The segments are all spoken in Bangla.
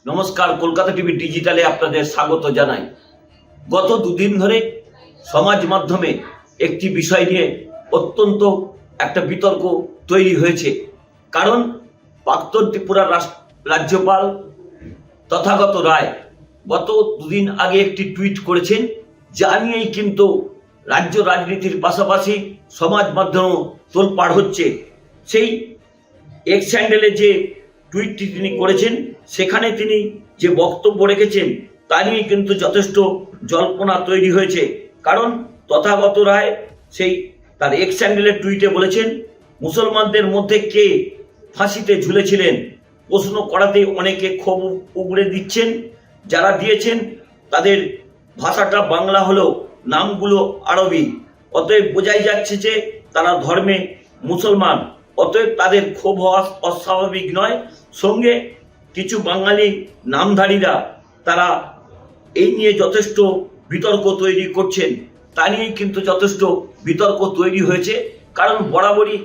নমস্কার, কলকাতা টিভি ডিজিটালে আপনাদের স্বাগত জানাই। গত দুদিন ধরে সমাজ মাধ্যমে একটি বিষয় নিয়ে অত্যন্ত একটা বিতর্ক তৈরি হয়েছে। কারণ প্রাক্তন ত্রিপুরার রাজ্যপাল তথাগত রায় গত দুদিন আগে একটি টুইট করেছেন, যা নিয়েই কিন্তু রাজ্য রাজনীতির পাশাপাশি সমাজ মাধ্যমেও তোলপাড় হচ্ছে। সেই এক্স হ্যান্ডেলে যে টুইটটি তিনি করেছেন, সেখানে তিনি যে বক্তব্য রেখেছেন তা নিয়ে কিন্তু যথেষ্ট জল্পনা তৈরি হয়েছে। কারণ তথাগত রায় সেই তার এক্স হ্যান্ডেলের টুইটে বলেছেন, মুসলমানদের মধ্যে কে ফাঁসিতে ঝুলেছিলেন প্রশ্ন করাতেই অনেকে ক্ষোভ উগড়ে দিচ্ছেন। যারা দিয়েছেন তাদের ভাষাটা বাংলা হলেও নামগুলো আরবি, অতএব বোঝাই যাচ্ছে যে তারা ধর্মে মুসলমান, অতএব তাদের ক্ষোভ হওয়া অস্বাভাবিক নয়। সঙ্গে কিছু বাঙালি নামধারীরা তারা এই নিয়ে যথেষ্ট বিতর্ক তৈরি করছেন। তা নিয়েই কিন্তু যথেষ্ট বিতর্ক তৈরি হয়েছে। কারণ বরাবরই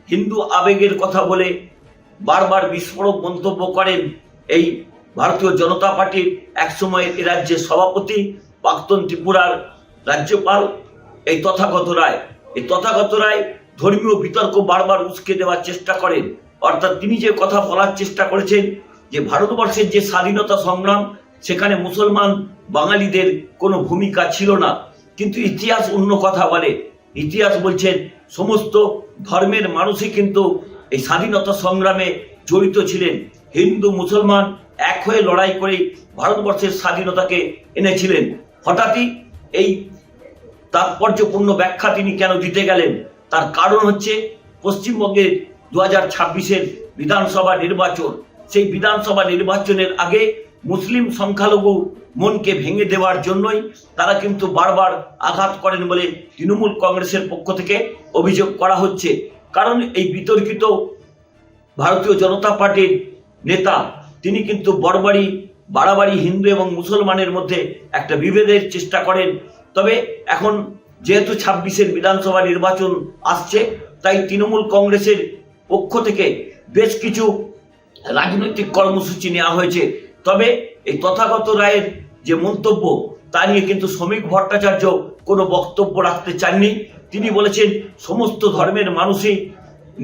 হিন্দু আবেগের কথা বলে বারবার বিস্ফোরক মন্তব্য করেন এই ভারতীয় জনতা পার্টির একসময় এ রাজ্যের সভাপতি, প্রাক্তন ত্রিপুরার রাজ্যপাল এই তথাগত রায়। এই তথাগত রায় ধর্মীয় বিতর্ক বারবার উস্কে দেওয়ার চেষ্টা করেন। অর্থাৎ তিনি যে কথা বলার চেষ্টা করেছেন যে ভারতবর্ষের যে স্বাধীনতা সংগ্রাম, সেখানে মুসলমান বাঙালিদের কোনো ভূমিকা ছিল না। কিন্তু ইতিহাস অন্য কথা বলে। ইতিহাস বলছেন সমস্ত ধর্মের মানুষই কিন্তু এই স্বাধীনতা সংগ্রামে জড়িত ছিলেন। হিন্দু মুসলমান এক হয়ে লড়াই করে ভারতবর্ষের স্বাধীনতাকে এনেছিলেন। হঠাৎই এই তাৎপর্যপূর্ণ ব্যাখ্যা তিনি কেন দিতে গেলেন, তার কারণ হচ্ছে পশ্চিমবঙ্গের 2026-এর বিধানসভা নির্বাচন। সেই বিধানসভা নির্বাচনের আগে মুসলিম সংখ্যালঘু মনকে ভেঙে দেওয়ার জন্যই তারা কিন্তু বারবার আঘাত করেন বলে তৃণমূল কংগ্রেসের পক্ষ থেকে অভিযোগ করা হচ্ছে। কারণ এই বিতর্কিত ভারতীয় জনতা পার্টির নেতা তিনি কিন্তু বাড়াবাড়ি হিন্দু এবং মুসলমানের মধ্যে একটা বিভেদের চেষ্টা করেন। তবে এখন যেহেতু 26-এর বিধানসভা নির্বাচন আসছে, তাই তৃণমূল কংগ্রেসের পক্ষ থেকে বেশ কিছু রাজনৈতিক কর্মসূচি নেওয়া হয়েছে। তবে এই তথাগত রায়ের যে মন্তব্য, তা নিয়ে কিন্তু শ্রমিক ভট্টাচার্য কোনো বক্তব্য রাখতে চাননি। তিনি বলেছেন সমস্ত ধর্মের মানুষই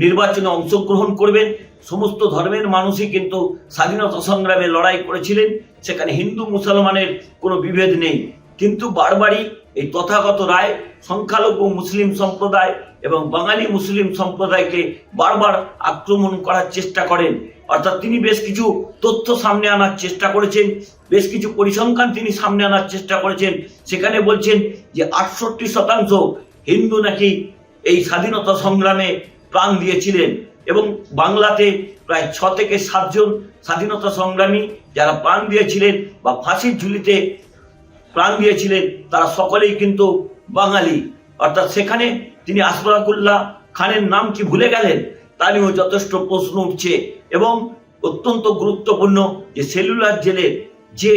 নির্বাচনে অংশগ্রহণ করবেন, সমস্ত ধর্মের মানুষই কিন্তু স্বাধীনতা সংগ্রামে লড়াই করেছিলেন, সেখানে হিন্দু মুসলমানের কোনো বিভেদ নেই। কিন্তু বারবারই এই তথাগত রায় সংখ্যালঘু মুসলিম সম্প্রদায় এবং বাঙালি মুসলিম সম্প্রদায়কে বারবার আক্রমণ করার চেষ্টা করেন। অর্থাৎ তিনি বেশ কিছু তথ্য সামনে আনার চেষ্টা করেছেন, বেশ কিছু পরিসংখ্যান তিনি সামনে আনার চেষ্টা করেছেন। সেখানে বলছেন যে 68% হিন্দু নাকি এই স্বাধীনতা সংগ্রামে প্রাণ দিয়েছিলেন এবং বাংলাতে প্রায় 6 থেকে 7 জন স্বাধীনতা সংগ্রামী যারা প্রাণ দিয়েছিলেন বা ফাঁসির ঝুলিতে প্রাণ দিয়েছিলেন, তারা সকলেই কিন্তু বাঙালি। অর্থাৎ সেখানে তিনি আশফাকুল্লাহ খানের নাম কি ভুলে গেলেন, তা নিয়েও যথেষ্ট প্রশ্ন উঠছে। এবং অত্যন্ত গুরুত্বপূর্ণ যে সেলুলার জেলের যে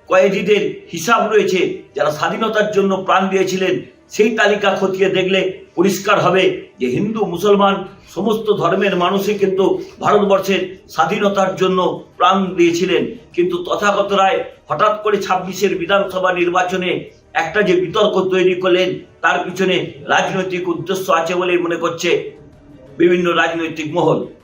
কয়েদিদের হিসাব রয়েছে যারা স্বাধীনতার জন্য প্রাণ দিয়েছিলেন, সেই তালিকা খতিয়ে দেখলে পরিষ্কার হবে যে হিন্দু মুসলমান সমস্ত ধর্মের মানুষই কিন্তু ভারতবর্ষের স্বাধীনতার জন্য প্রাণ দিয়েছিলেন। কিন্তু তথাগত রায় হঠাৎ করে 26-এর বিধানসভা নির্বাচনে একটা যে বিতর্ক তৈরি করলেন, তার পিছনে রাজনৈতিক উদ্দেশ্য আছে বলেই মনে করছে বিভিন্ন রাজনৈতিক মহল।